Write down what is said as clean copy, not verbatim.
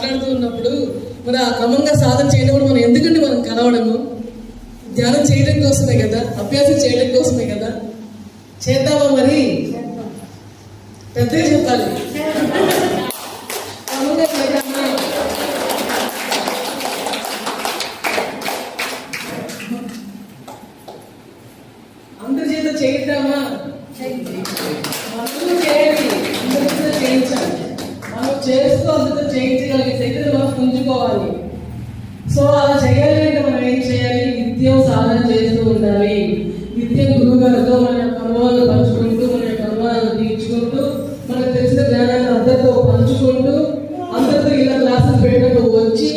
మాట్లాడుతూ ఉన్నప్పుడు మరి ఆ క్రమంగా సాధన చేయడం మనం ఎందుకంటే మనం కలవడము ధ్యానం చేయడం కోసమే కదా, అభ్యాసం చేయడం కోసమే కదా. చేద్దామా మరి? పెద్దగా చెప్పాలి. అందరి చేత చేద్దామా? అందరూ చేయాలి, అందరితో చేయించాలి. మనం చేస్తూ అందరితో చేయించగలిగితే మనం పుంజుకోవాలి. సో అలా చేయాలి అంటే మనం ఏం చేయాలి? నిత్యం సాధన చేస్తూ ఉండాలి. నిత్యం గురువు గారితో మన యొక్క అనుభవాలు పంచుకుంటూ, మన యొక్క అనుభవాలను తీర్చుకుంటూ, మనకు తెలిసిన జ్ఞానాన్ని అందరితో పంచుకుంటూ, అందరితో ఇలా క్లాసులు పెట్టినప్పుడు వచ్చి